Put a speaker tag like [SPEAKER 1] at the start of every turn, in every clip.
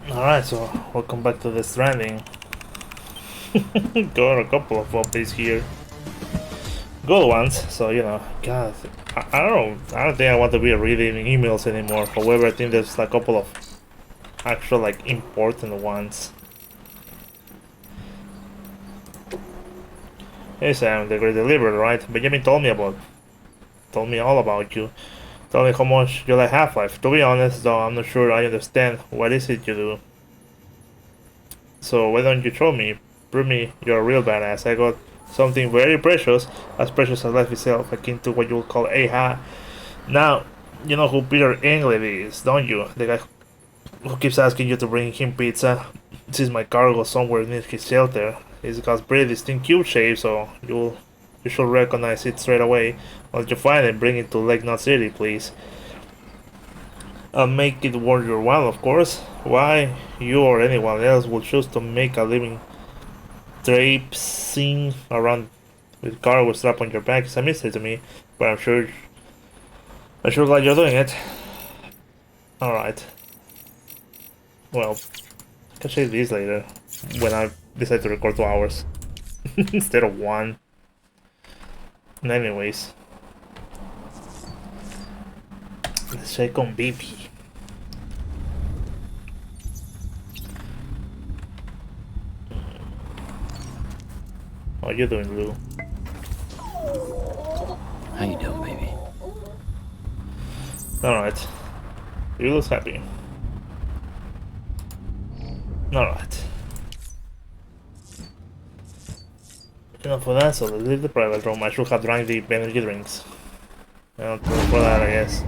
[SPEAKER 1] Alright, so welcome back to the Stranding. Got a couple of updates here. Good ones, so you know, God, I don't know. I don't think I want to be reading emails anymore. However, I think there's a couple of actual like important ones. Hey Sam, the great deliverer, right? Benjamin told me all about you. Told me how much you like Half-Life. To be honest, though, I'm not sure I understand what is it you do. So why don't you show me? Prove me you're a real badass. I got something very precious as life itself, akin to what you would call a ha. Now, you know who Peter Englund is, don't you? The guy who keeps asking you to bring him pizza. This is my cargo somewhere near his shelter. It's got pretty distinct cube shape, so you should recognize it straight away. Once you find it, bring it to Lake Knot City, please. I'll make it worth your while, of course. Why you or anyone else would choose to make a living traipsing around with cargo strap on your back is a mystery to me, but I'm sure glad you're doing it. Alright. Well, I can shave these later when I decide to record 2 hours instead of 1. Anyways, let's check on BP. How you doing, Lou?
[SPEAKER 2] How you doing, baby?
[SPEAKER 1] Alright. You look happy. Alright. Enough of that, so let's leave the private room. I should have drank the energy drinks. Well, for that, I guess.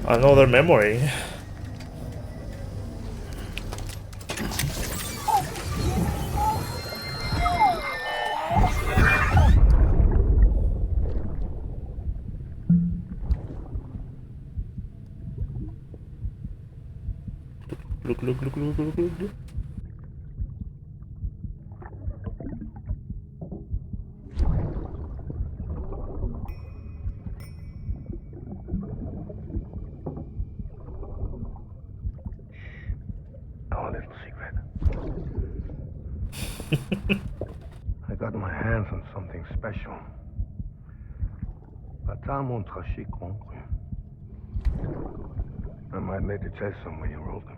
[SPEAKER 1] Another memory. Look.
[SPEAKER 3] Our little secret. I got my hands on something special. Pata montrachet conclu. I might later test them when you roll them.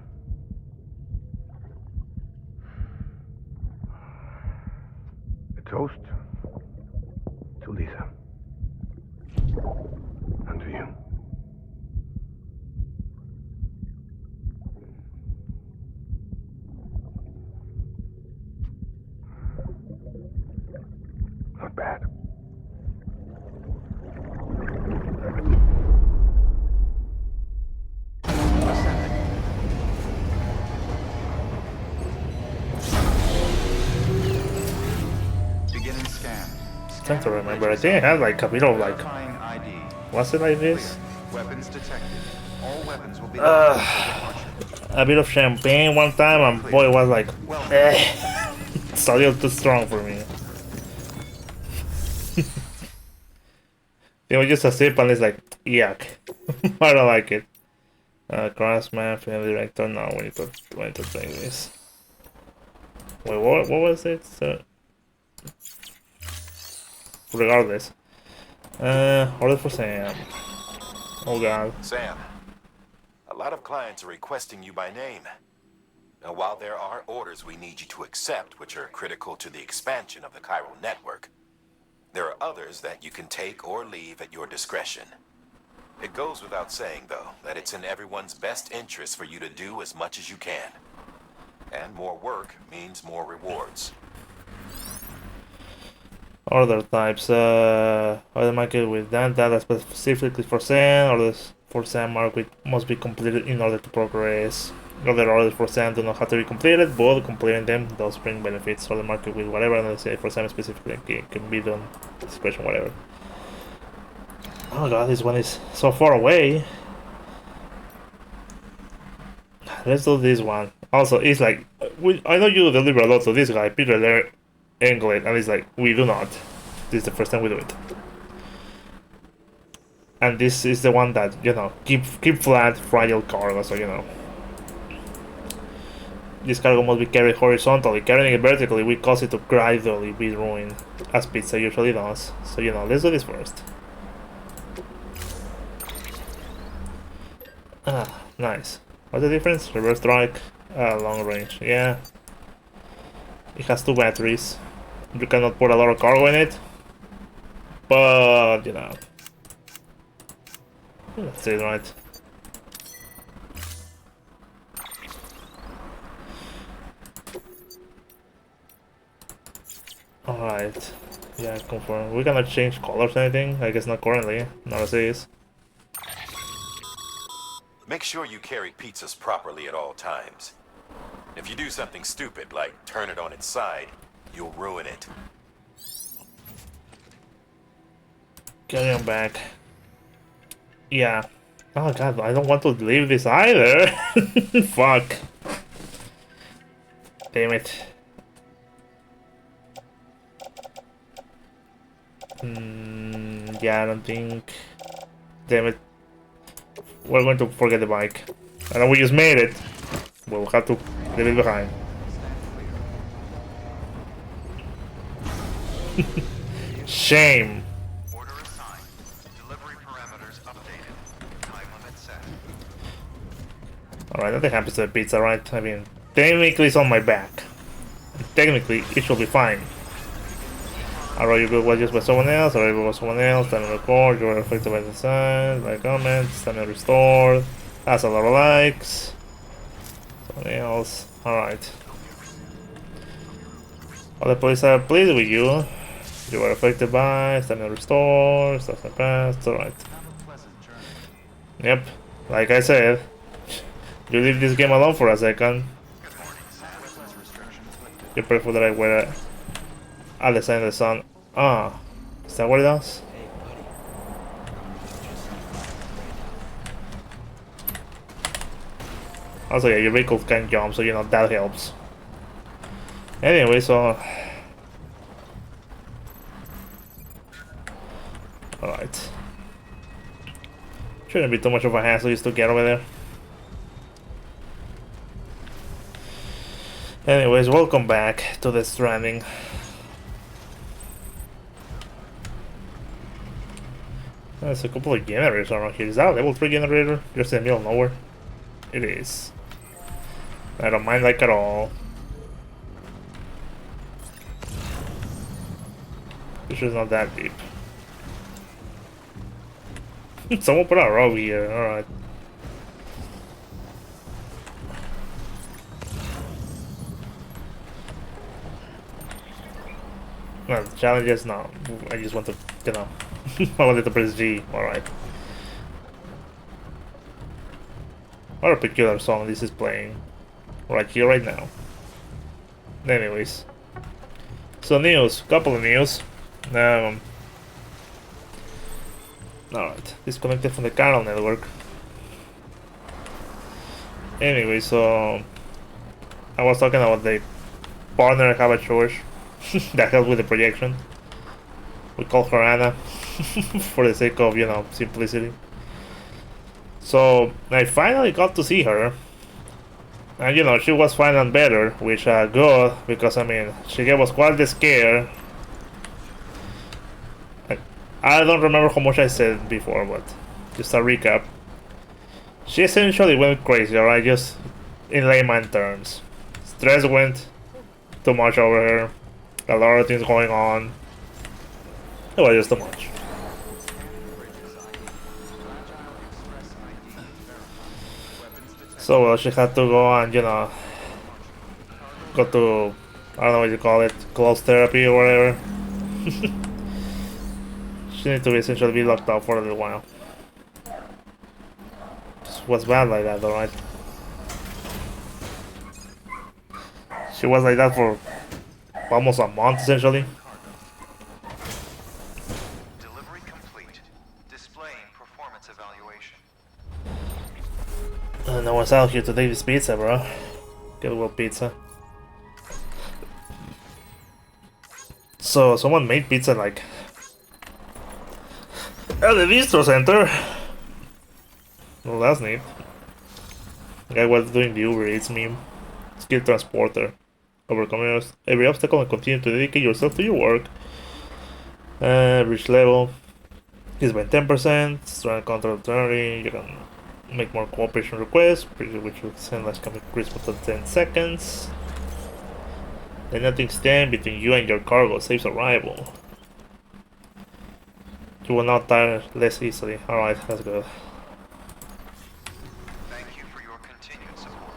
[SPEAKER 3] A toast to Lisa. And to you. Not bad.
[SPEAKER 4] Beginning scan.
[SPEAKER 1] Trying to remember. I think I had like a bit of like. Was it like this?
[SPEAKER 4] Weapons detected. All weapons will be
[SPEAKER 1] A bit of champagne one time, and boy, it was like, it's a little too strong for me. It was just a sip, and it's like, yuck. I don't like it. Craftsman, film director. No, we need to take this. Wait, what was it? Regardless. Order for Sam. Oh god.
[SPEAKER 5] Sam, a lot of clients are requesting you by name. Now, while there are orders we need you to accept, which are critical to the expansion of the chiral network, there are others that you can take or leave at your discretion. It goes without saying, though, that it's in everyone's best interest for you to do as much as you can. And more work means more rewards.
[SPEAKER 1] Order types. Order market with data specifically for Sam. Orders for Sam must be completed in order to progress. Other orders for Sam do not have to be completed, but completing them does bring benefits. Order market with whatever, let's say for Sam specifically, can be done discretion, whatever. Oh god, this one is so far away. Let's do this one. Also, it's like, I know you deliver a lot to this guy, Peter Englund, and it's like, we do not. This is the first time we do it. And this is the one that, you know, keep flat, fragile cargo, so, you know. This cargo must be carried horizontally. Carrying it vertically will cause it to gradually be ruined, as pizza usually does. So, you know, let's do this first. Ah, nice. What's the difference? Reverse strike, long range, yeah. It has 2 batteries. You cannot put a lot of cargo in it. But, you know. That's it, right? Alright. Yeah, confirm. We cannot change colors or anything? I guess not currently. Not as is.
[SPEAKER 5] Make sure you carry pizzas properly at all times. If you do something stupid, like turn it on its side, you'll ruin it.
[SPEAKER 1] Carry on back. Yeah. Oh god, I don't want to leave this either. Fuck. Damn it. Yeah, I don't think... Damn it. We're going to forget the bike. I know we just made it. We'll have to leave it behind. Shame.
[SPEAKER 4] Order assigned. Delivery parameters updated. Time limit set.
[SPEAKER 1] Alright, nothing happens to the pizza, right? I mean, technically it's on my back. Technically, it should be fine. Alright, you built just by someone else, alright, you built by someone else, time to record, you were affected by the sign, like comments, time to restored, has a lot of likes. Someone else, alright. All the police are pleased with you. You were affected by, time to restore, stuff like that, alright. Yep, like I said, you leave this game alone for a second. You're prayerful that I wear at the sign of the sun. Ah, is that what it does? Also, yeah, your vehicle can jump, so you know that helps. Anyway, so alright. Shouldn't be too much of a hassle just to get over there. Anyways, welcome back to the Stranding. There's a couple of generators around here. Is that a level 3 generator? Just in the middle of nowhere. It is. I don't mind like at all. This is not that deep. Someone put a rope here, alright. No, the challenge is no. I just want to, you know. I wanted to press G, alright. What a peculiar song this is playing. Right here, right now. Anyways. So news, couple of news. Alright, disconnected from the Carol network. Anyway, so I was talking about the partner I have at church that helps with the projection. We call her Anna for the sake of, you know, simplicity. So I finally got to see her. And you know, she was fine and better, which good, because I mean, she gave us quite the scare. I don't remember how much I said before, but just a recap. She essentially went crazy, alright, just in layman terms. Stress went too much over her, a lot of things going on. It was just too much. So well, she had to go and, you know, go to, I don't know what you call it, close therapy or whatever. She needs to essentially be locked up for a little while. Just was bad like that, alright? She was like that for almost a month, essentially.
[SPEAKER 4] Delivery complete. Displaying performance evaluation.
[SPEAKER 1] No one's out here to take this pizza, bro. Get a little pizza. So, someone made pizza like At the distro center. Well, that's neat. Guy was doing the Uber Eats meme. Skill transporter. Overcome every obstacle and continue to dedicate yourself to your work. Reach level. He's by 10%. Strand control 30. You can make more cooperation requests, which will send like can increase for 10 seconds. Then nothing stand between you and your cargo. Saves arrival. You will not die less easily. Alright, that's good.
[SPEAKER 4] Thank you for your continued support.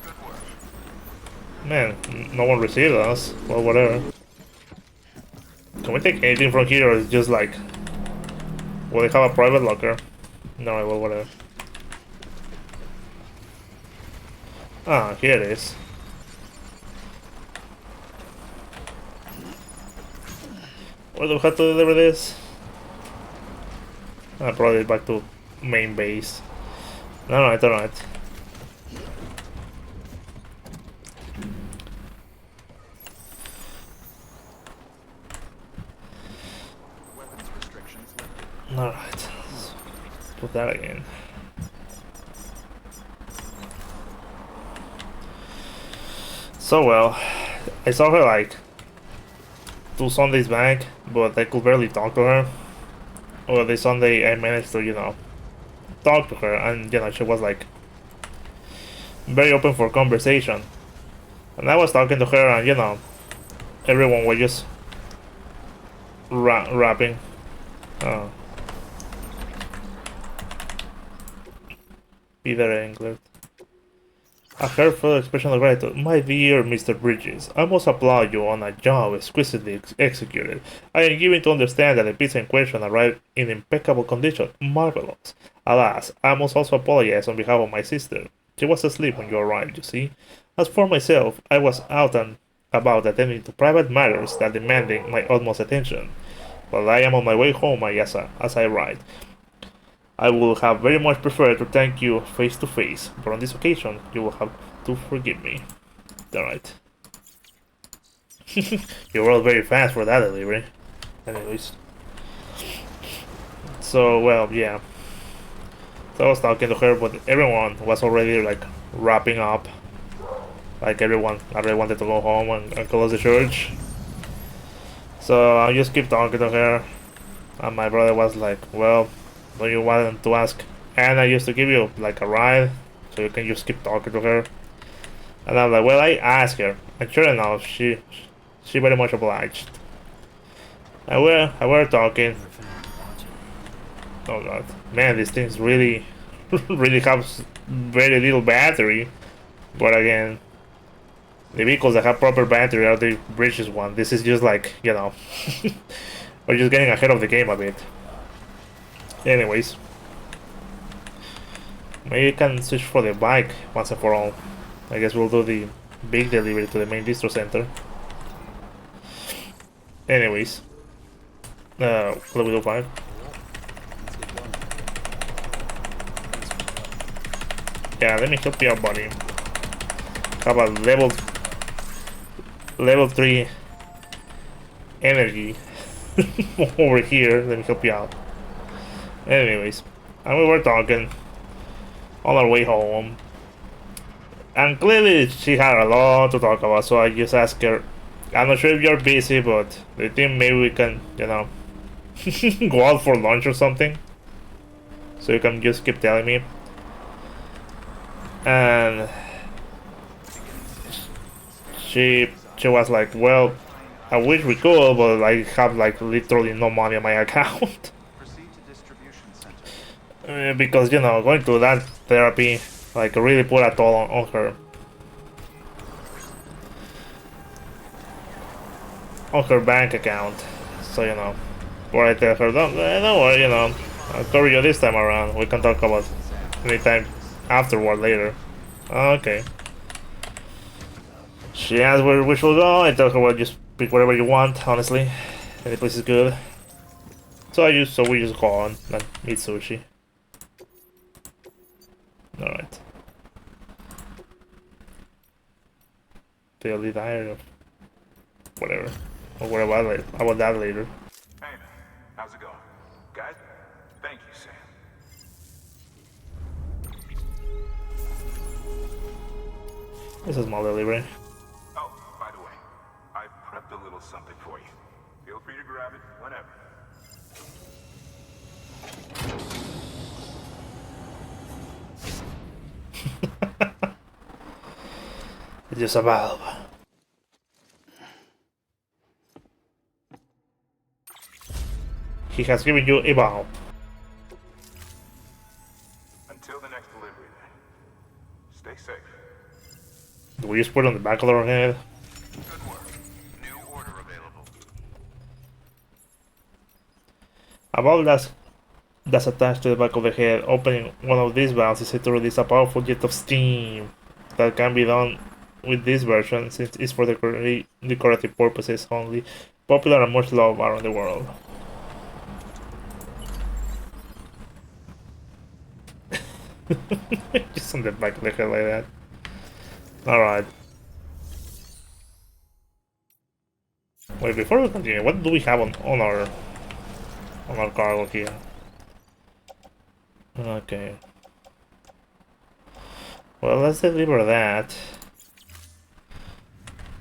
[SPEAKER 4] Good work.
[SPEAKER 1] Man, no one received us. Well, whatever. Can we take anything from here, or is it just like... Will they have a private locker? No, well, whatever. Ah, here it is. Where do we have to deliver this? Ah, probably back to main base. Alright, alright. Alright. Put that again. So well, I saw her like 2 Sundays back, but I could barely talk to her. Well, this Sunday I managed to, you know, talk to her, and you know, she was like very open for conversation. And I was talking to her, and you know, everyone was just rapping. Peter Engler. A heartfelt expression of gratitude. My dear Mr. Bridges, I must applaud you on a job exquisitely executed. I am given to understand that the pizza in question arrived in impeccable condition. Marvelous. Alas, I must also apologize on behalf of my sister. She was asleep when you arrived, you see. As for myself, I was out and about attending to private matters that demanded my utmost attention. But I am on my way home as I write. I would have very much preferred to thank you face to face, but on this occasion, you will have to forgive me. Alright. You rolled very fast for that delivery. Anyways. So, well, yeah. So I was talking to her, but everyone was already, like, wrapping up. Like, everyone already wanted to go home and close the church. So I just keep talking to her. And my brother was like, well... Don't you want to ask Anna used to give you like a ride so you can just keep talking to her? And I'm like, well, I asked her, and sure enough, she very much obliged. And we're talking. Oh god, man, these things really really have very little battery. But again, the vehicles that have proper battery are the richest one. This is just like, you know, we're just getting ahead of the game a bit. Anyways, maybe you can switch for the bike once and for all. I guess we'll do the big delivery to the main distro center. Anyways, what do we do, 5? Yeah, let me help you out, buddy. Have a level 3 energy over here. Let me help you out. Anyways, and we were talking on our way home, and clearly she had a lot to talk about, so I just asked her, I'm not sure if you're busy, but do you think maybe we can, you know, go out for lunch or something? So you can just keep telling me. And she was like, well, I wish we could, but I have like literally no money on my account. Because, you know, going to that therapy like really put a toll on her. On her bank account. So, you know, what I tell her, don't worry, you know, I'll cover you this time around. We can talk about anytime afterward later. Okay. She asked where we should go. I tell her, well, just pick whatever you want, honestly. Any place is good. So we just go on and eat sushi. Alright. Daily diary of whatever. Or what about that later.
[SPEAKER 2] Hey, how's it going?
[SPEAKER 1] It's a small delivery.
[SPEAKER 2] Oh, by the way, I prepped a little something for you. Feel free to grab it whenever.
[SPEAKER 1] It's just a valve. He has given you a valve.
[SPEAKER 2] Until the next delivery, then. Stay safe.
[SPEAKER 1] Do we just put it on the back of our head?
[SPEAKER 4] Good work. New order available.
[SPEAKER 1] A valve that's attached to the back of the head. Opening one of these valves is said to release a powerful jet of steam that can be done with this version since it's for decorative purposes only. Popular and much loved around the world. Just on the back of the head like that. Alright. Wait, before we continue, what do we have on our cargo here? Okay. Well, let's deliver that.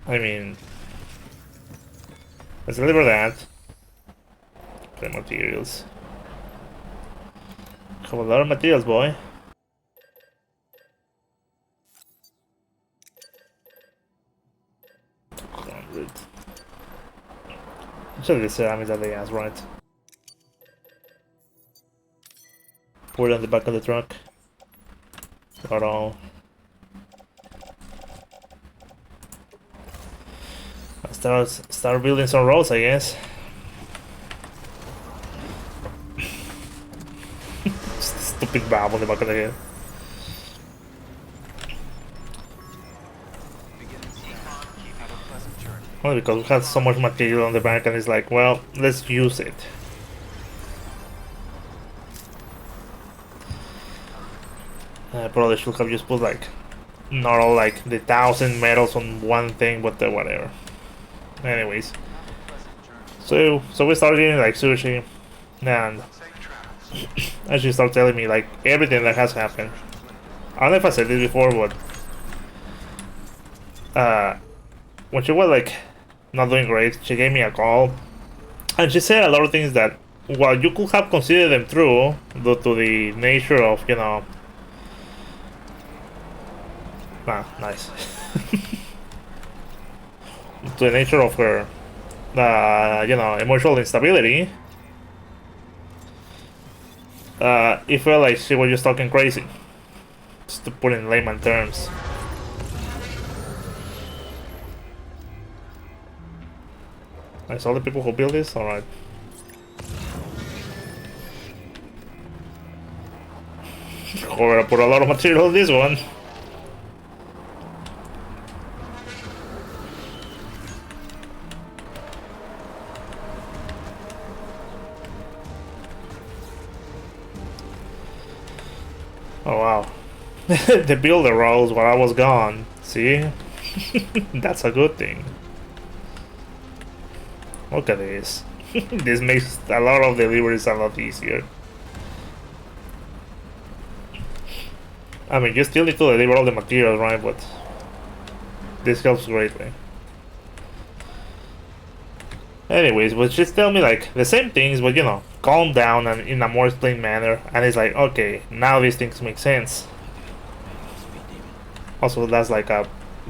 [SPEAKER 1] I mean, let's deliver that. Okay, materials. Have a lot of materials, boy. Just the ceramics that they asked, right? Put it on the back of the truck. Got all. Start building some roads, I guess. Stupid valve on the back of the head. Only because we have so much material on the back and it's like, well, let's use it. I probably should have just put like, not all like the 1,000 metals on one thing, but whatever. Anyways. So we started getting like sushi and and she started telling me like everything that has happened. I don't know if I said this before, but when she was like not doing great, she gave me a call and she said a lot of things that, well, you could have considered them true due to the nature of, you know, nice. To the nature of her, you know, emotional instability. It felt like she was just talking crazy, just to put it in layman terms. I saw the people who built this. All right. Or I put a lot of material on this one. Oh wow. They built the roads while I was gone. See? That's a good thing. Look at this. This makes a lot of deliveries a lot easier. I mean, you still need to deliver all the materials, right? But this helps greatly. Anyways, but just tell me like the same things, but you know, calm down and in a more explained manner. And it's like, okay, now these things make sense. Also, that's like a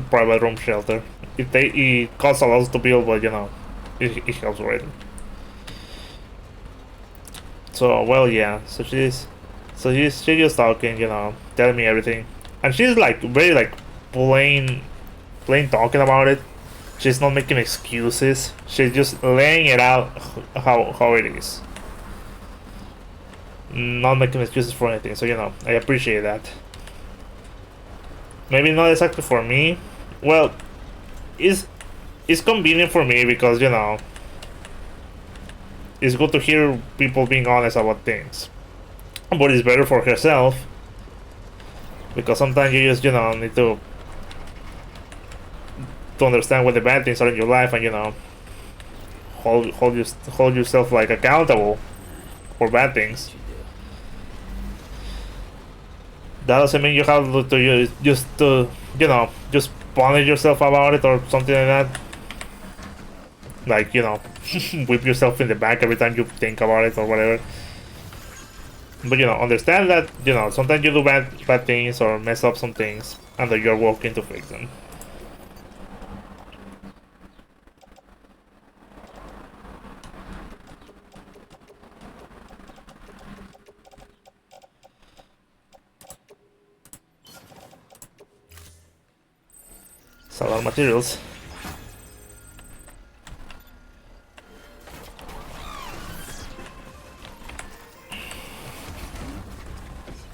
[SPEAKER 1] private room shelter. It costs a lot to build, but you know, it helps already. So well, yeah. So she's just talking, you know, telling me everything, and she's like very like plain talking about it. She's not making excuses. She's just laying it out how it is. Not making excuses for anything. So you know, I appreciate that. Maybe not exactly for me. Well, it's convenient for me because you know, it's good to hear people being honest about things. But it's better for herself because sometimes you just, you know, need to understand what the bad things are in your life, and you know, hold yourself like accountable for bad things. That doesn't mean you have to just you know, just punish yourself about it or something like that. Like, you know, whip yourself in the back every time you think about it or whatever. But, you know, understand that, you know, sometimes you do bad things or mess up some things and that you're working to fix them. It's a lot of materials.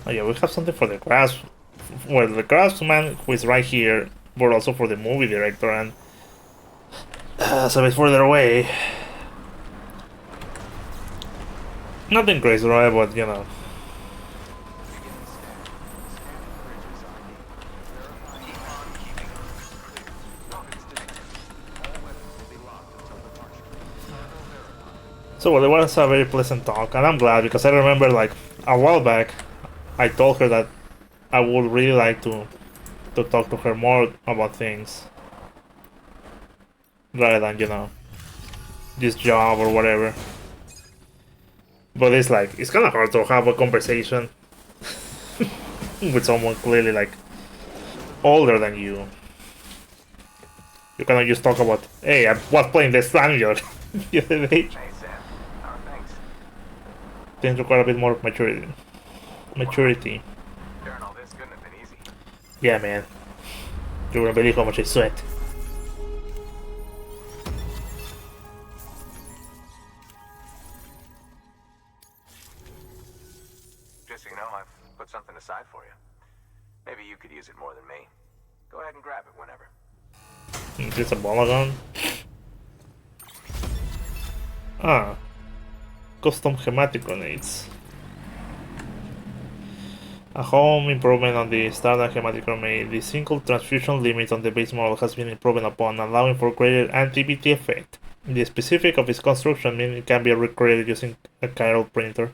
[SPEAKER 1] Oh yeah, we have something for the grass. Well, the craftsman who is right here, but also for the movie director, and so it's further away. Nothing crazy, right? But you know. So well, it was a very pleasant talk, and I'm glad because I remember like a while back, I told her that I would really like to talk to her more about things, rather than you know this job or whatever. But it's like it's kind of hard to have a conversation with someone clearly like older than you. You cannot just talk about, hey, I was playing the Stranding the other day.
[SPEAKER 2] Hey, Sam. How are things?
[SPEAKER 1] Things require a bit more maturity. Maturity.
[SPEAKER 2] During all this couldn't have been easy.
[SPEAKER 1] Yeah, man. You wouldn't believe how much I sweat.
[SPEAKER 2] Just so you know, I've put something aside for you. Maybe you could use it more than me. Go ahead and grab it whenever.
[SPEAKER 1] Is this a ball gun? Ah. Custom hematic grenades. A home improvement on the standard hematic grenade. The single transfusion limit on the base model has been improved upon, allowing for greater anti-BT effect. The specific of its construction means it can be recreated using a chiral printer.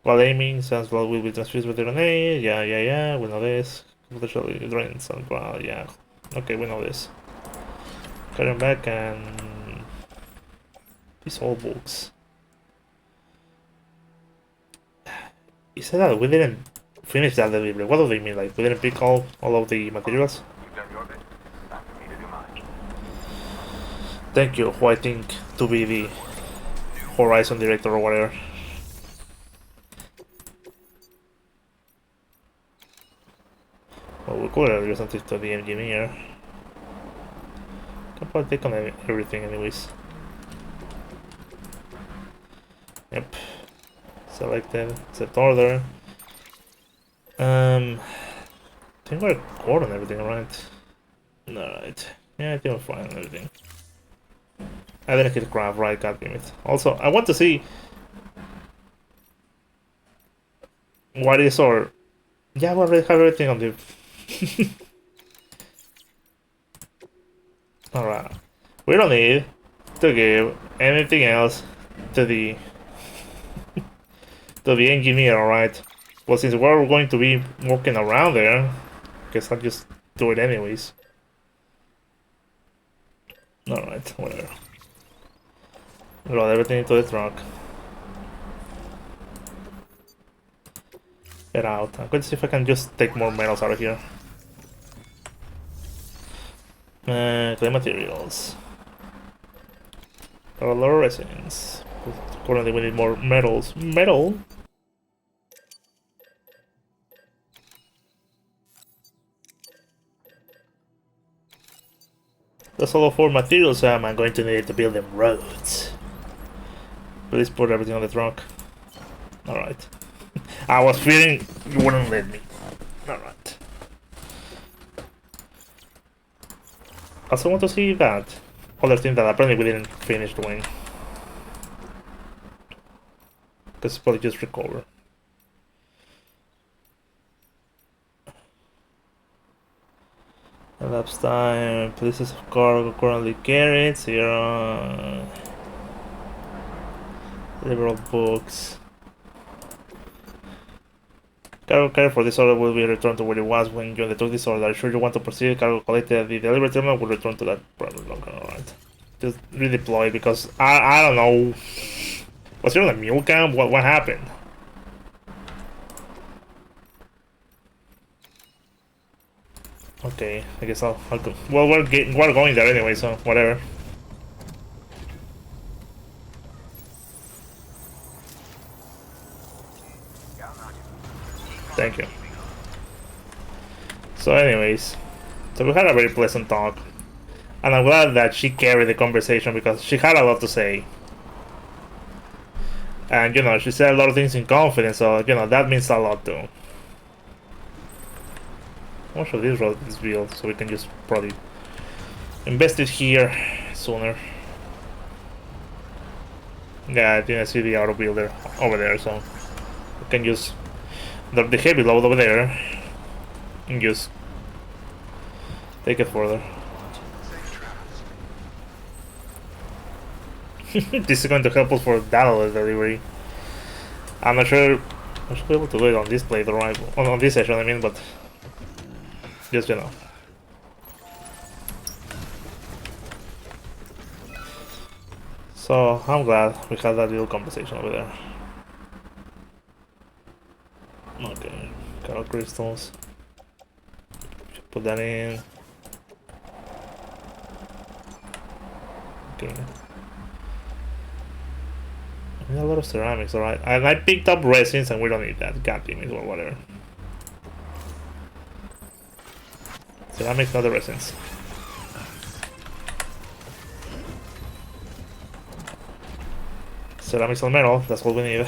[SPEAKER 1] While aiming, Sandswell will be transfused with the grenade. Yeah, we know this. Potentially drains on ground, yeah. Okay, we know this. Carrying back and these old books. You said that we didn't finish that delivery. What do they mean? Like we didn't pick all of the materials?
[SPEAKER 2] You've done your bit. Time for me to do mine.
[SPEAKER 1] Thank you, who I think to be the Horizon director or whatever. Well, we could have used something to the engineer. Can probably take on everything anyways. Yep. Selected. Set order. I think we're good on everything, right? Alright. Yeah, I think we're fine on everything. I didn't hit craft, right? God damn it. Also, I want to see what is our... Yeah, we already have everything on the... Alright. We don't need to give anything else to the to the engineer, alright? Well, since we're going to be walking around there, guess I'll just do it anyways. Alright, whatever. Load everything into the truck. Get out. I'm going to see if I can just take more metals out of here. Clay materials. A lot of resins. Currently we need more metals. Metal? That's all for materials I'm going to need to build them roads. Please put everything on the truck. Alright. I was fearing you wouldn't let me. Alright. Also want to see that other thing that apparently we didn't finish doing. Because probably just recover. Elapsed time, places of cargo currently carried, 0. Liberal books. Cargo for this order will be returned to where it was when you undertook this order. Should you want to proceed, cargo collected at the delivery terminal will return to that problem longer. Alright. Just redeploy because I don't know. Was there a mule camp? What happened? Okay, I guess I'll go. Well, we're going there anyway, so whatever. Thank you. So anyways, so we had a very pleasant talk. And I'm glad that she carried the conversation because she had a lot to say. And, you know, she said a lot of things in confidence, so, you know, that means a lot too. How much of this road is built so we can just probably invest it here sooner. Yeah, I think I see the auto builder over there, so we can use the heavy load over there and just take it further. This is going to help us for that other delivery. I'm not sure I should be able to do it on this playthrough, right? On this session, I mean, but just, you know. So I'm glad we had that little conversation over there. Okay, Carol crystals. Should put that in. Okay. I need a lot of ceramics, alright. And I picked up resins and we don't need that. God damn it, or whatever. Ceramics, not the resins. Ceramics and metal, that's what we need.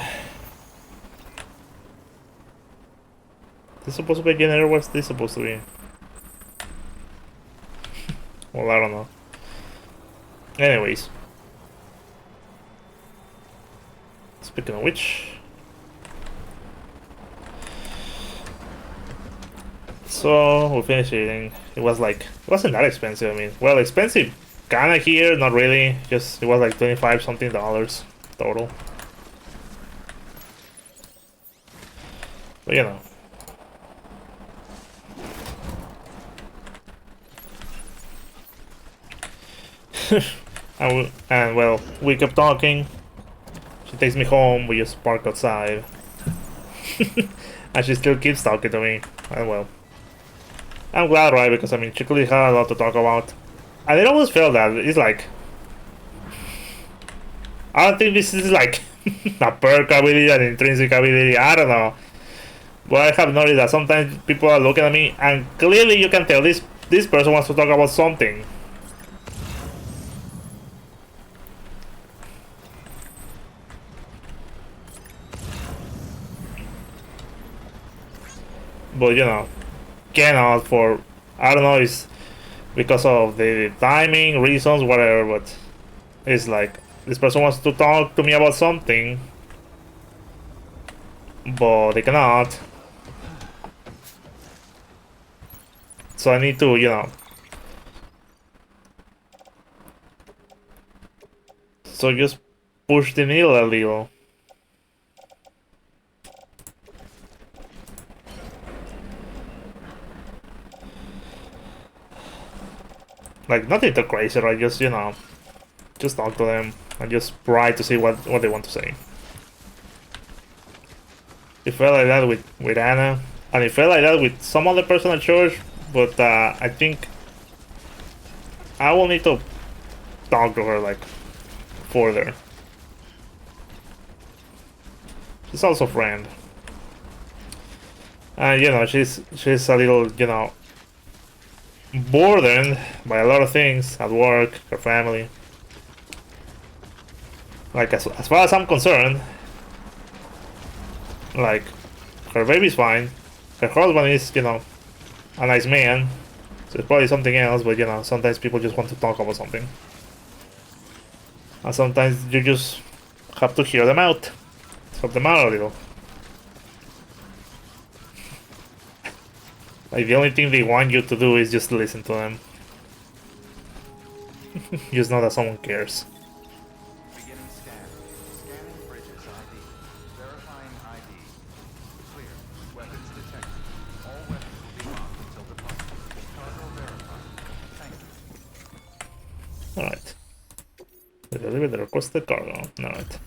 [SPEAKER 1] This supposed to be a generator? What's this supposed to be? Well, I don't know. Anyways. Speaking of which. So, we finished eating. It wasn't that expensive, I mean. Well, expensive kinda here, not really. Just, it was like 25 something dollars total. But you know. and well, we kept talking. She takes me home, we just park outside. And she still keeps talking to me. And well, I'm glad, right? Because I mean, she clearly had a lot to talk about. And it almost felt that it's like, I don't think this is like a perk ability, an intrinsic ability, I don't know. But I have noticed that sometimes people are looking at me and clearly you can tell this person wants to talk about something. But you know, cannot for, I don't know, it's because of the timing, reasons, whatever, but it's like, this person wants to talk to me about something, but they cannot. So I need to, you know. So just push the needle a little. Like, nothing too crazy, right? Just, you know, just talk to them and just try to see what they want to say. It felt like that with Anna, and it felt like that with some other person at church, but I think I will need to talk to her, like, further. She's also a friend. And, you know, she's a little, you know, burdened by a lot of things at work, her family. Like, as far as I'm concerned, like, her baby's fine, her husband is, you know, a nice man, so it's probably something else, but you know, sometimes people just want to talk about something. And sometimes you just have to hear them out, help them out a little. Like, the only thing they want you to do is just listen to them. Just know that someone cares.
[SPEAKER 4] Beginning scan. Scanning bridges ID. Verifying ID. Clear. Weapons
[SPEAKER 1] Alright. Deliver the requested cargo. Alright.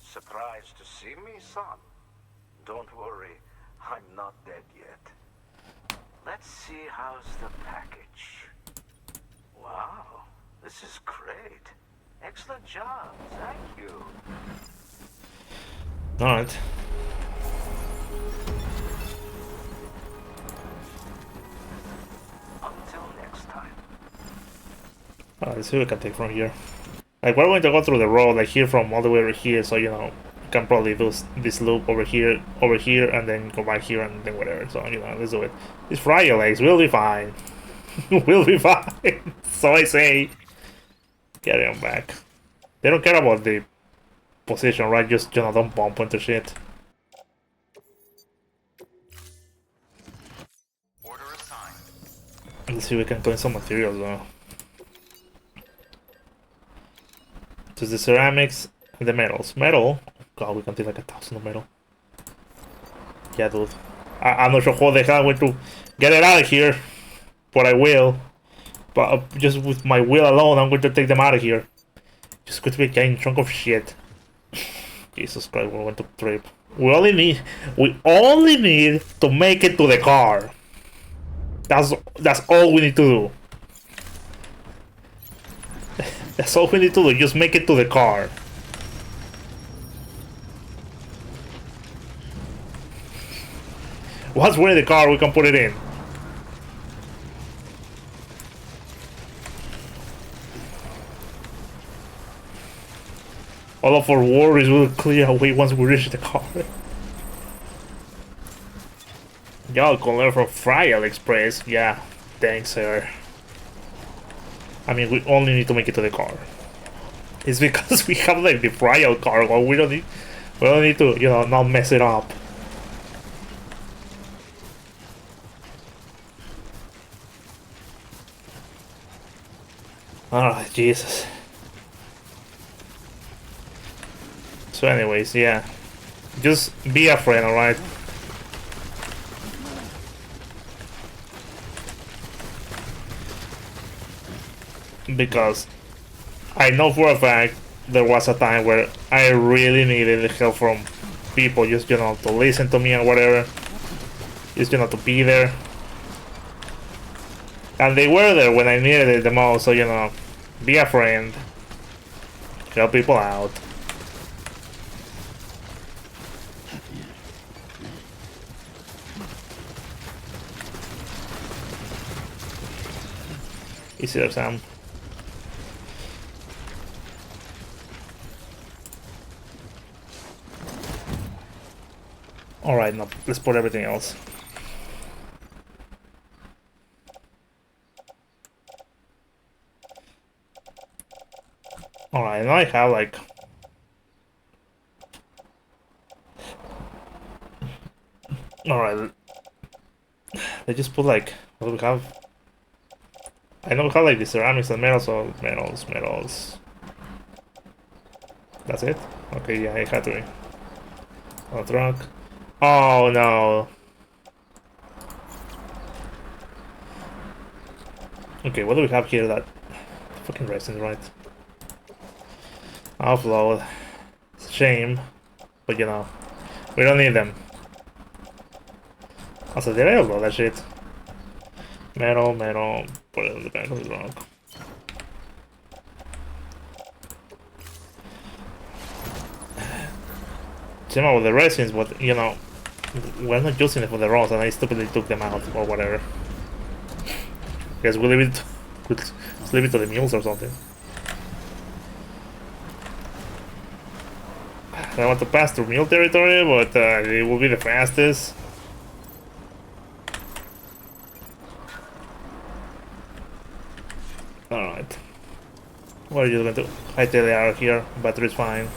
[SPEAKER 6] Surprised to see me, son? Don't worry, I'm not dead yet. Let's see how's the package. Wow, this is great. Excellent job, thank you.
[SPEAKER 1] Alright.
[SPEAKER 6] Until next time.
[SPEAKER 1] Alright, let's see what we can take from here. Like, we're going to go through the road, like here from all the way over here, so you know, we can probably do this loop over here, and then go back here, and then whatever. So, you know, let's do it. These fryer legs, we'll be fine. We'll be fine. So I say. Carry on back. They don't care about the position, right? Just, you know, don't bump into shit.
[SPEAKER 4] Order assigned.
[SPEAKER 1] Let's see if we can clean some materials though. Just the ceramics and the metals. Metal? God, we can take like 1,000 of metal. Yeah, dude. I'm not sure how the hell I'm going to get it out of here. But I will. But just with my will alone, I'm going to take them out of here. Just going to be a giant chunk of shit. Jesus Christ, we went to trip. We only need to make it to the car. That's all we need to do. That's all we need to do, just make it to the car. Once we're in the car, we can put it in. All of our worries will clear away once we reach the car. Y'all can learn from Fryer Express. Yeah, thanks, sir. I mean, we only need to make it to the car. It's because we have like the Fryer cargo. We don't need to, you know, not mess it up. Alright, Jesus. So anyways, yeah. Just be a friend, alright? Because I know for a fact there was a time where I really needed help from people, just, you know, to listen to me and whatever. Just, you know, to be there. And they were there when I needed it the most, so, you know, be a friend. Help people out. Easy there, Sam. Alright, now let's put everything else. Alright, now I have like... Alright. They just put like... What do we have? I know we have like the ceramics and metals, so metals. That's it? Okay, yeah, it had to be. On the truck. Oh no. Okay, what do we have here that fucking resin, right? Offload. It's a shame, but you know, we don't need them. Also, did I upload that shit? Metal, put it in the back of the truck. Same with the resins, but you know, we're not using it for the rolls, and I stupidly took them out or whatever. Guess we'll leave it. Let's leave it to the mules or something. I want to pass through mule territory, but it will be the fastest. Alright. What are you going to do? I tell they are here, battery's fine.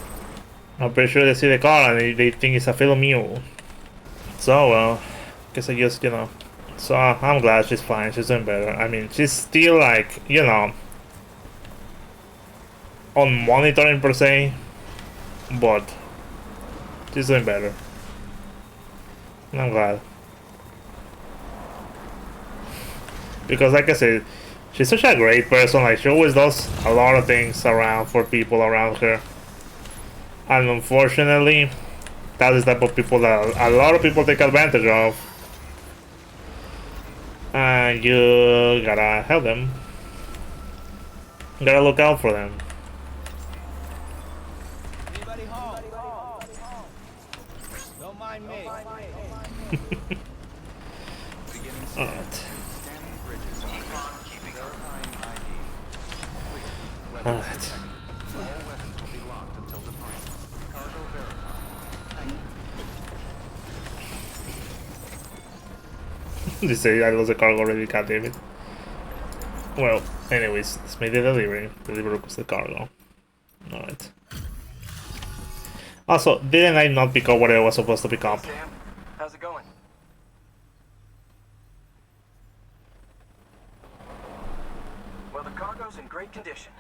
[SPEAKER 1] I'm pretty sure they see the car and they think it's a fellow mule. So, well, guess I just, you know. So, I'm glad she's fine, she's doing better. I mean, she's still like, you know, on monitoring per se, but she's doing better. I'm glad. Because like I said, she's such a great person. Like she always does a lot of things around for people around her. And unfortunately, that is the type of people that a lot of people take advantage of. And you gotta help them. You gotta look out for them.
[SPEAKER 7] Anybody home? Don't mind me.
[SPEAKER 4] Beginning scan.
[SPEAKER 1] Alright.
[SPEAKER 4] Scanning bridges. Keep on keeping verifying ID. Clear. Weapons
[SPEAKER 1] Alright.
[SPEAKER 4] detected. All weapons will be locked until departure. Cargo verified. Thank you.
[SPEAKER 1] They say I lost the cargo already, goddammit. Well, anyways, let's make the delivery. Delivery was the cargo. Alright. Also, didn't I not pick up what I was supposed to pick up?
[SPEAKER 7] Sam, how's it going? Well, the cargo's in great condition.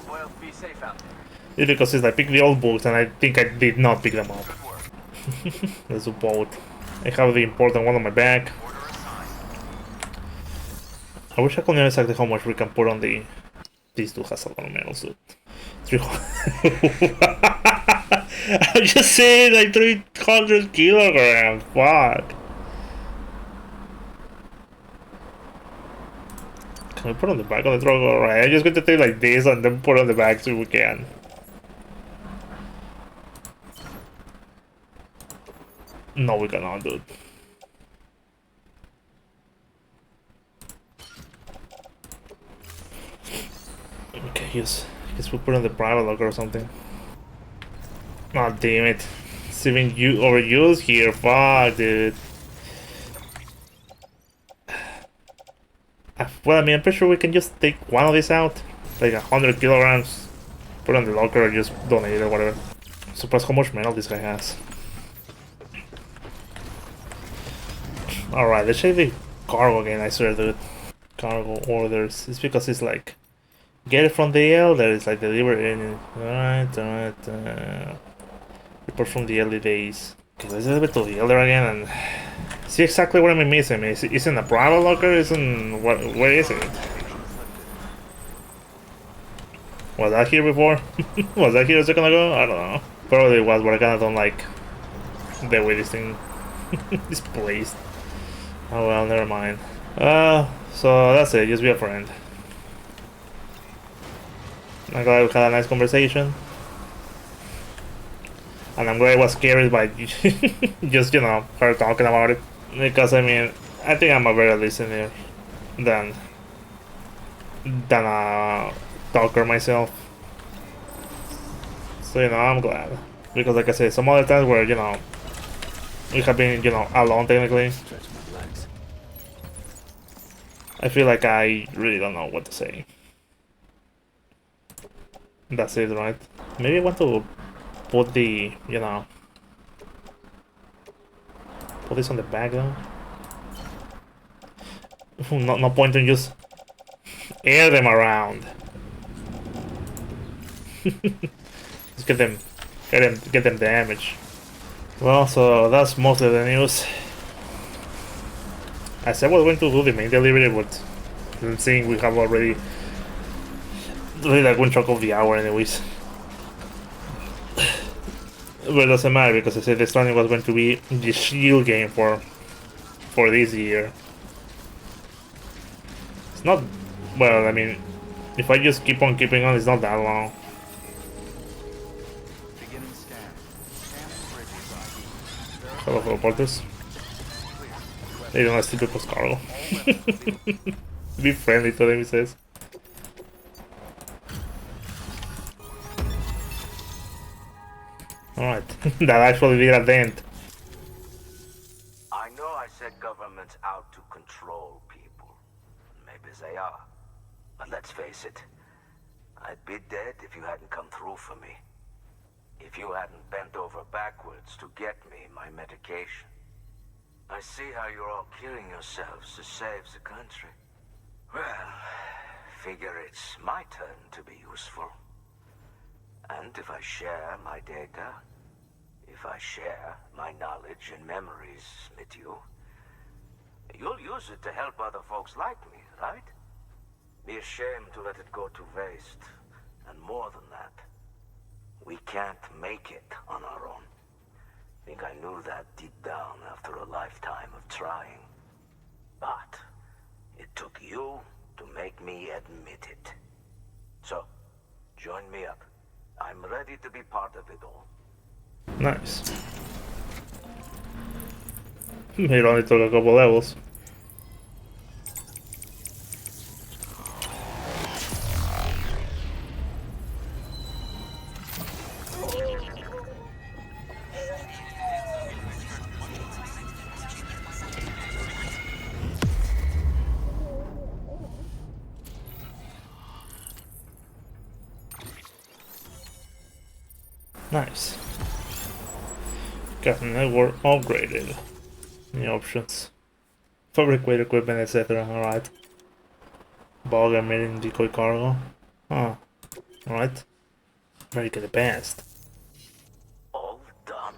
[SPEAKER 7] Well, be safe out there.
[SPEAKER 1] It's because it's like pick the old books and I think I did not pick them up.
[SPEAKER 4] Good work.
[SPEAKER 1] There's a boat. I have the important one on my back.
[SPEAKER 4] Order assigned.
[SPEAKER 1] I wish I could know exactly how much we can put on the... These two has a lot of metal suit. 300... I'm just saying like 300 kilograms. Fuck. Can we put on the back of the truck? Alright, I'm just going to take like this and then put on the back so we can. No, we cannot, dude. Okay, yes. Guess we'll put on the private locker or something. Oh, damn it. It's even overused here. Fuck, dude. Well, I mean, I'm pretty sure we can just take one of these out. Like 100 kilograms. Put on the locker or just donate it or whatever. Surprised how much metal this guy has. Alright, let's check the cargo again, I swear, dude. Cargo orders. It's because it's like... Get it from the elder, it's like deliver it. Alright. Report from the early days. Okay, let's deliver to the elder again and... See exactly what I'm missing. Is it in a private locker? Is in... What, where is it? Was that here before? Was that here a second ago? I don't know. Probably was, but I kinda don't like... the way this thing... is placed. Oh well, never mind. So that's it, just be a friend. I'm glad we had a nice conversation. And I'm glad it was scary by just, you know, her talking about it. Because, I mean, I think I'm a better listener than a talker myself. So, you know, I'm glad. Because, like I said, some other times where, you know, we have been, you know, alone technically. I feel like I really don't know what to say. That's it, right? Maybe I want to put the, you know... Put this on the back though. No point in just air them around. Just get them damaged. Well, so that's most of the news. I said we're going to do the main delivery, but I'm seeing we have already really like one chunk of the hour anyways. But it doesn't matter because I said the Stranding was going to be the shield game for this year. It's not, well, I mean, if I just keep on keeping on, it's not that long.
[SPEAKER 4] Beginning scan. Scanning bridges ID.
[SPEAKER 1] Hello, reporters. They don't steal people's cargo. Be friendly to them, he says. Alright, that actually did a dent.
[SPEAKER 6] I know I said government's out to control people. Maybe they are. But let's face it. I'd be dead if you hadn't come through for me. If you hadn't bent over backwards to get me my medication. I see how you're all killing yourselves to save the country. Well, figure it's my turn to be useful. And if I share my data, if I share my knowledge and memories with you, you'll use it to help other folks like me, right? Be a shame to let it go to waste. And more than that, we can't make it on our own. Think I knew that deep down after a lifetime of trying. But it took you to make me admit it. So, join me up. I'm ready to be part of it all.
[SPEAKER 1] Nice. It only took a couple levels. Nice. Got the network upgraded. New options. Fabricate equipment, etc. Alright. Bug emitting decoy cargo. Huh. Alright. Very good advanced.
[SPEAKER 6] All done.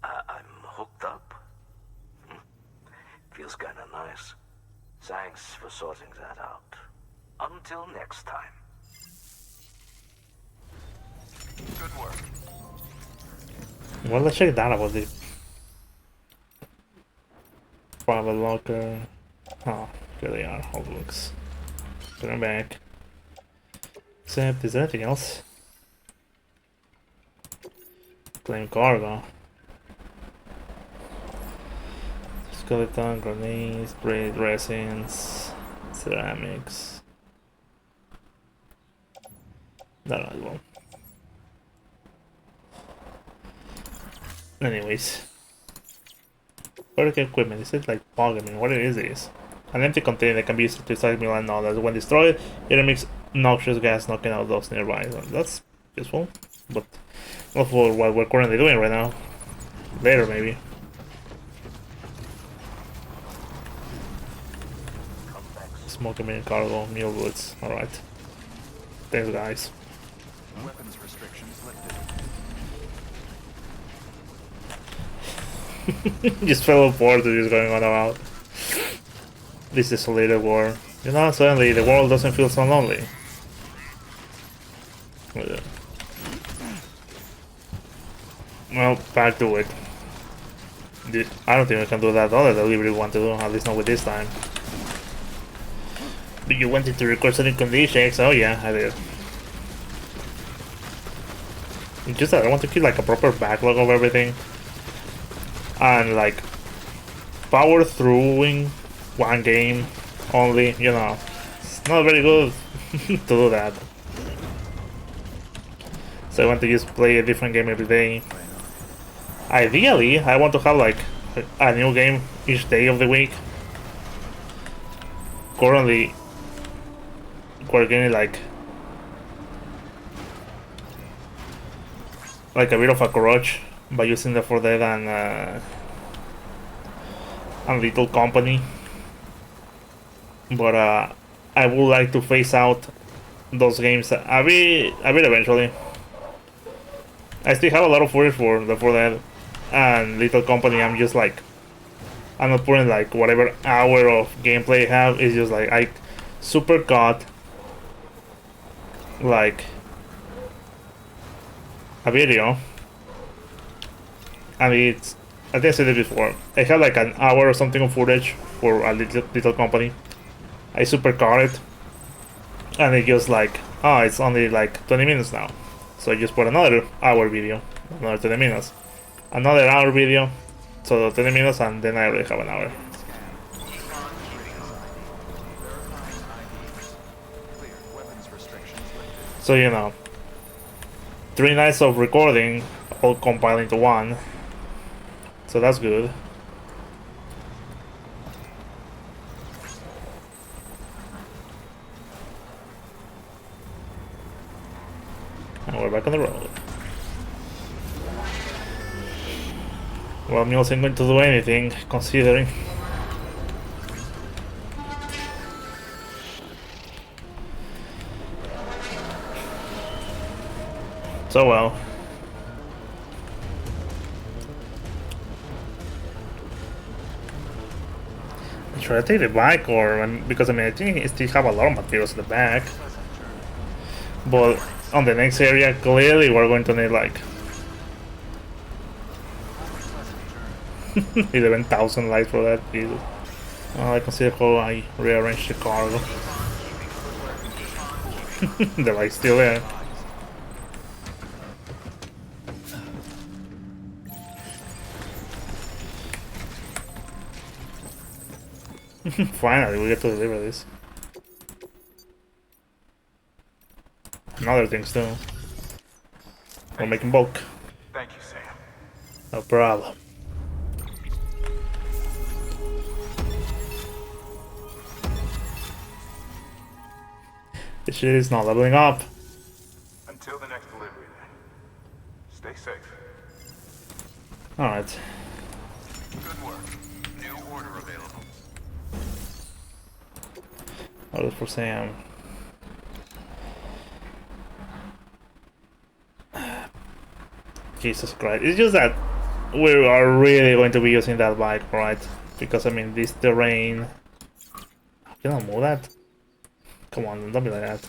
[SPEAKER 6] I'm hooked up. Feels kinda nice. Thanks for sorting that out. Until next time.
[SPEAKER 4] Good work.
[SPEAKER 1] Well, let's check that out with the private locker. Oh, here they are, all books. Put them back. Except, is there anything else? Claim cargo. Skeleton, grenades, braid resins, ceramics. That as well. Anyways. Vertical equipment, is it like fog? I mean, what is this? An empty container that can be used to strike melee knowledge. When destroyed, it emits noxious gas, knocking out those nearby. So that's useful, but not for what we're currently doing right now. Later, maybe. Smoke emitting cargo, mule goods. Alright. Thanks, guys.
[SPEAKER 4] Weapons restrictions lifted.
[SPEAKER 1] Just fell apart to just going on about. This desolated war. You know, suddenly the world doesn't feel so lonely. Well, back to it. I don't think we can do that other delivery we want to do, at least not with this time. But you wanted to record certain conditions? Oh yeah, I did. It's just that I want to keep like a proper backlog of everything. And like power throughing one game only, you know. It's not very good to do that. So I want to just play a different game every day. Ideally, I want to have like a new game each day of the week. Currently, we're getting like a bit of a crutch by using the 4 Dead and Little Company. But I would like to phase out those games a bit eventually. I still have a lot of footage for the 4 Dead and Little Company. I'm just like, I'm not putting like whatever hour of gameplay I have. It's just like I super cut like a video, and it's, I think I said it before, I had like an hour or something of footage for a little company. I super cut it, and it just like, oh, it's only like 20 minutes now, so I just put another hour video, another 20 minutes, another hour video, so 20 minutes, and then I already have an hour. So you know, 3 nights of recording all compiled into one, so that's good. And we're back on the road. Well, Mules ain't going to do anything, considering. So well. Should I take the bike or because I mean I think it still have a lot of materials in the back. But on the next area clearly we're going to need like 11,000 lights for that. Jesus. I consider how I rearranged the cargo. The light's still there. Finally, we get to deliver this. And other things too. We're making bulk.
[SPEAKER 2] Thank you, Sam.
[SPEAKER 1] No problem. This shit is not leveling up.
[SPEAKER 2] Until the next delivery, then. Stay safe.
[SPEAKER 1] Alright.
[SPEAKER 4] Good work. New order available.
[SPEAKER 1] Orders for Sam. Jesus Christ. It's just that we are really going to be using that bike, right? Because I mean, this terrain. Can I move that? Come on, don't be like that.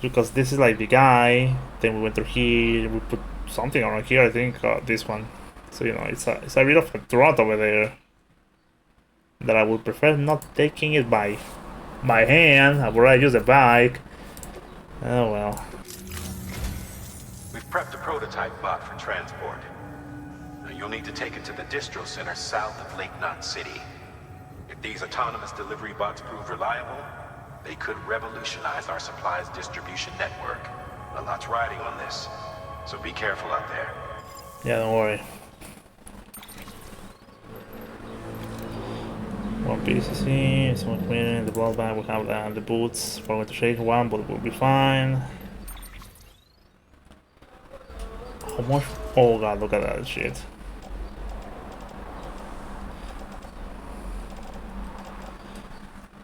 [SPEAKER 1] Because this is like the guy. Then we went through here. We put something around here. I think this one. So you know, it's a bit of a drought over there. That I would prefer not taking it by hand. I would rather use a bike. Oh well.
[SPEAKER 5] We've prepped a prototype bot for transport. Now you'll need to take it to the distro center south of Lake Knot City. If these autonomous delivery bots prove reliable, they could revolutionize our supplies distribution network. A lot's riding on this, so be careful out there.
[SPEAKER 1] Yeah, don't worry. One piece is here, someone clearing the blood bag, we have the boots. We're going to shake one, but we'll be fine. How much? Oh god, look at that shit.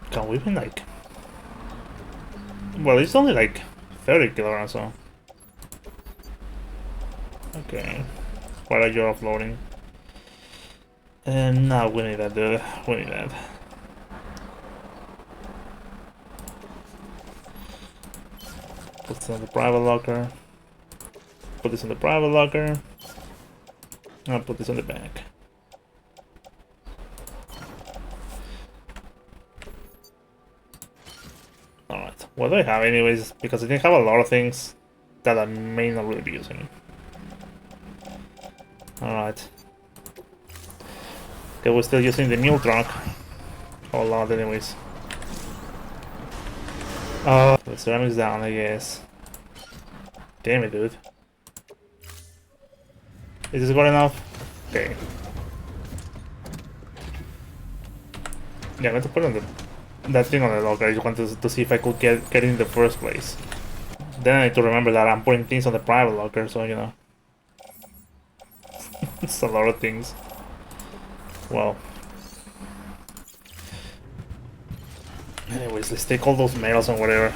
[SPEAKER 1] Can we even like... Well, it's only like 30 kilograms, so... Okay. Why are you offloading? And no, we need that, dude. We need that. Put this in the private locker. Put this in the private locker. I'll put this in the back. Alright, what do I have anyways? Because I think I have a lot of things that I may not really be using. Alright. Okay, we're still using the mule truck. A lot anyways. Oh, the ceramic's down, I guess. Damn it, dude. Is this good enough? Okay. Yeah, I'm going to put on that thing on the locker. I just wanted to see if I could get it in the first place. Then I need to remember that I'm putting things on the private locker, so you know. It's a lot of things. Well. Anyways, let's take all those metals and whatever.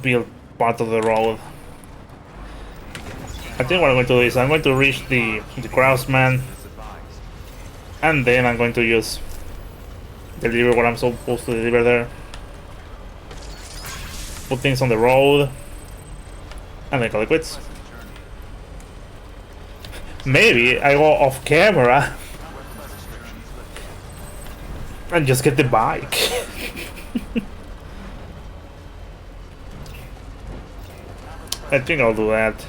[SPEAKER 1] Build part of the road. I think what I'm going to do is I'm going to reach the craftsman, and then I'm going to use deliver what I'm supposed to deliver there. Put things on the road, and then call it quits. Maybe I go off camera and just get the bike. I think I'll do that.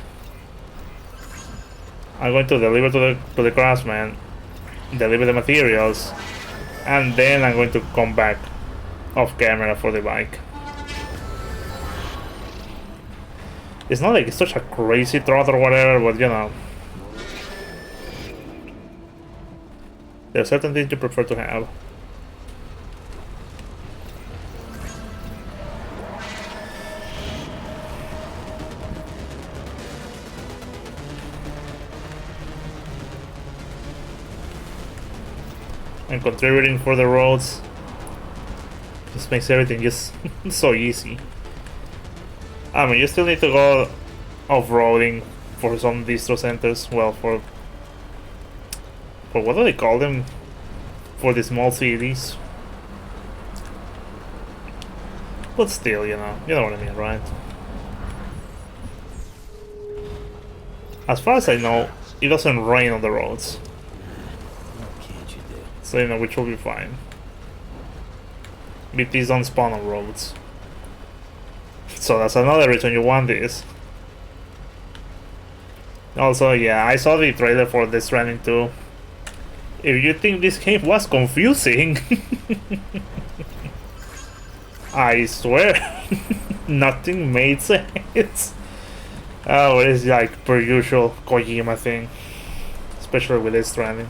[SPEAKER 1] I'm going to deliver to the craftsman, deliver the materials, and then I'm going to come back off camera for the bike. It's not like it's such a crazy trot or whatever, but you know. There are certain things you prefer to have. And contributing for the roads. This makes everything just so easy. I mean, you still need to go off-roading for some distro centers. Well, for what do they call them? For the small cities. But still, you know what I mean, right? As far as I know, it doesn't rain on the roads. So, you know, which will be fine. BTs don't spawn on roads. So that's another reason you want this. Also, yeah, I saw the trailer for the Stranding 2. If you think this game was confusing, I swear, nothing made sense. Oh, it's like per usual Kojima thing, especially with this Stranding.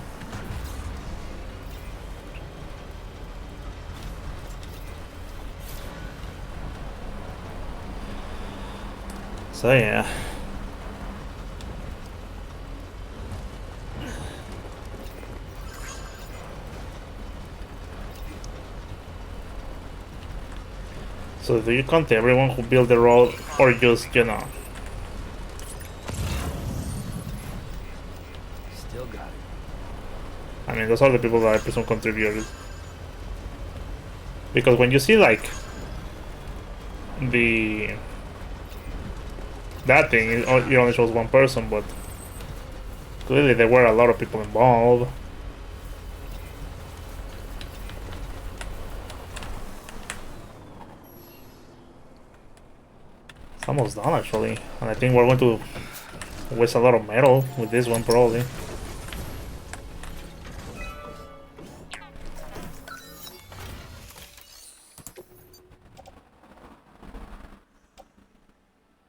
[SPEAKER 1] So yeah. So do you count everyone who built the road, or just, you know?
[SPEAKER 8] Still got it.
[SPEAKER 1] I mean, those are the people that I presume contributed. Because when you see like that thing, it only shows one person, but clearly there were a lot of people involved. It's almost done actually, and I think we're going to waste a lot of metal with this one probably.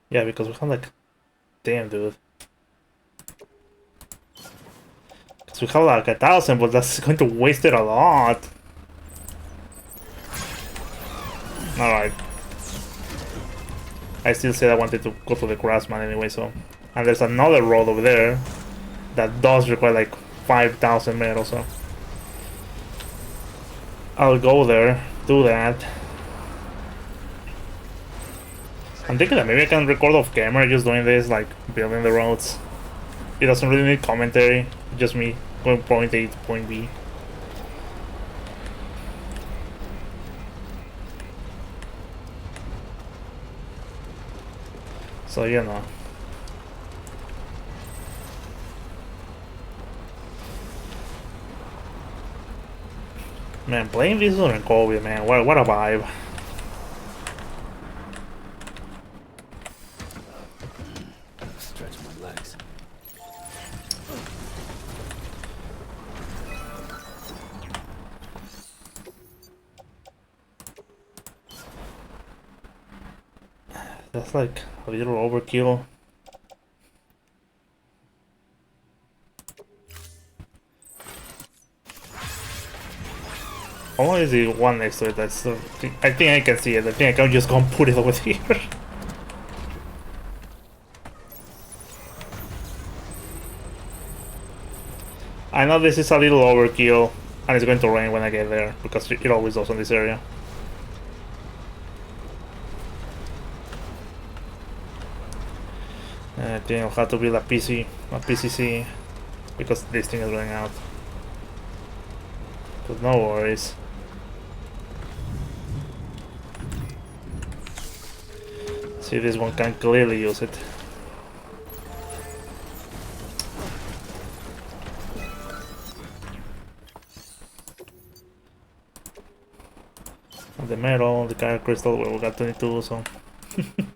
[SPEAKER 1] Yeah, because we have like, damn dude. Because we have like 1,000, but that's going to waste it a lot. Alright. I still said I wanted to go to the Craftsman anyway, so. And there's another road over there that does require like 5,000 metal, so. I'll go there, do that. I'm thinking that maybe I can record off camera just doing this, like building the roads. It doesn't really need commentary, just me going point A to point B. So, you know. Man, playing this during COVID, man, what a vibe.
[SPEAKER 8] Stretch my legs.
[SPEAKER 1] That's like a little overkill. Only is the one next to it. I think I can see it. I think I can just go and put it over here. I know this is a little overkill, and it's going to rain when I get there because it always does in this area. I think I'll have to build a PCC, because this thing is running out. But no worries. See, this one can clearly use it. The metal, the character crystal, well, we got 22, so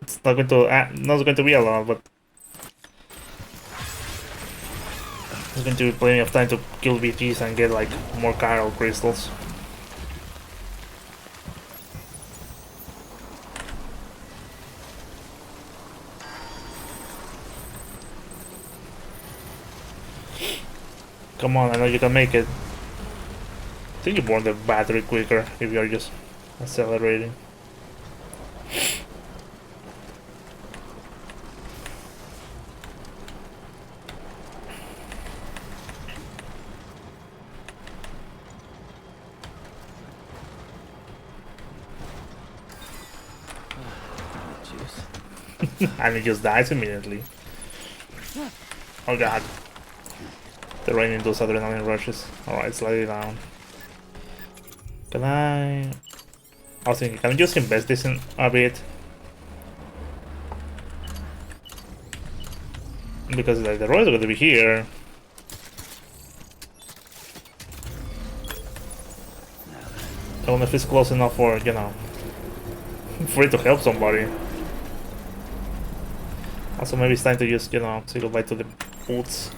[SPEAKER 1] it's not going to be a lot, but there's going to be plenty of time to kill BTs and get like more chiral crystals. Come on, I know you can make it. I think you burn the battery quicker if you're just accelerating. And it just dies immediately. Oh god. The raining those adrenaline rushes. Alright, slide it down. Can I was thinking, can I just invest this in a bit? Because like the road is gonna be here. I don't know if it's close enough for, you know, for it to help somebody. Also, maybe it's time to just, you know, say goodbye to the boots.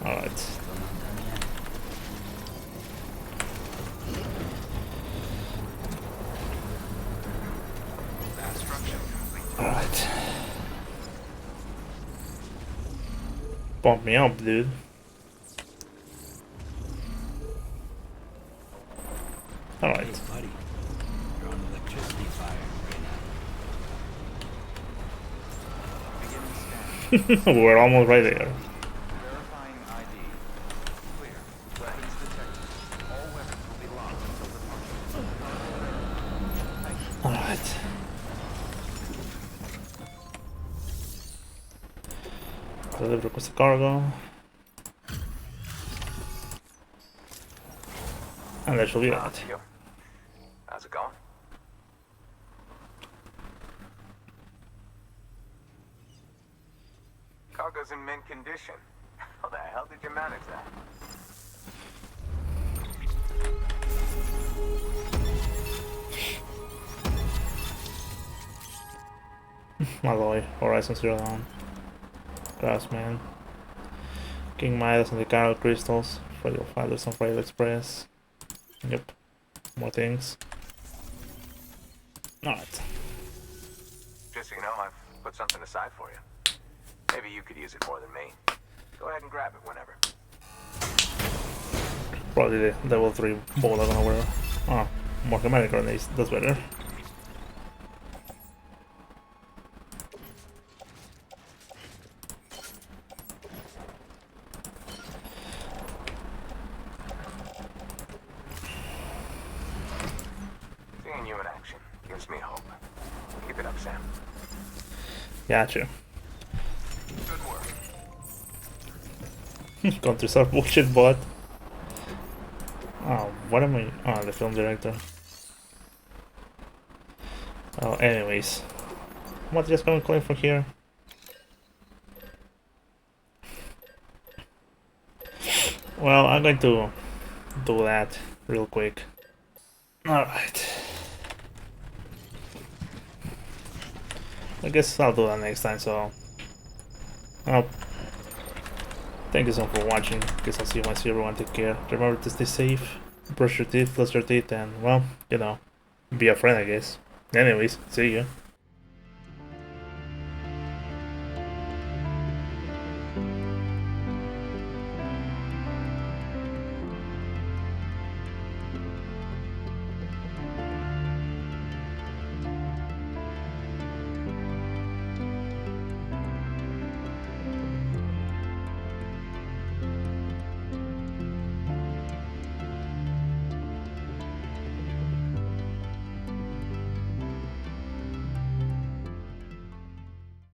[SPEAKER 1] Alright. Alright. Bump me up, dude. Alright.
[SPEAKER 8] Hey, buddy. You're on electricity fire right now.
[SPEAKER 1] We're almost right there.
[SPEAKER 4] Verifying ID. Clear. Weapons detected. All weapons will be locked until departure.
[SPEAKER 1] Alright. Deliver request the cargo. And that should be that.
[SPEAKER 2] How's it going? Cargo's in mint condition. How the hell did you manage that?
[SPEAKER 1] Alloy, Horizon Zero Dawn. Craftsman. King Midas and the Carol Crystals. Frail Fighters on Frail Express. Yep. More things. Alright.
[SPEAKER 2] Just so you know, I've put something aside for you. Maybe you could use it more than me. Go ahead and grab it whenever.
[SPEAKER 1] Probably the level 3 ball I'm gonna wear. Ah, more Chimeric grenades, that's better.
[SPEAKER 2] Seeing you in action gives me hope. Keep it up, Sam.
[SPEAKER 1] Gotcha.
[SPEAKER 4] Good work.
[SPEAKER 1] Gone through some bullshit bot. Oh, what am I? Oh, the film director. Oh, anyways. What just gonna claim from here? Well, I'm going to do that real quick. Alright. I guess I'll do that next time, so... Oh. Thank you so much for watching. Guess I'll see you when I see everyone. Take care. Remember to stay safe, brush your teeth, floss your teeth, and, well, you know, be a friend, I guess. Anyways, see you.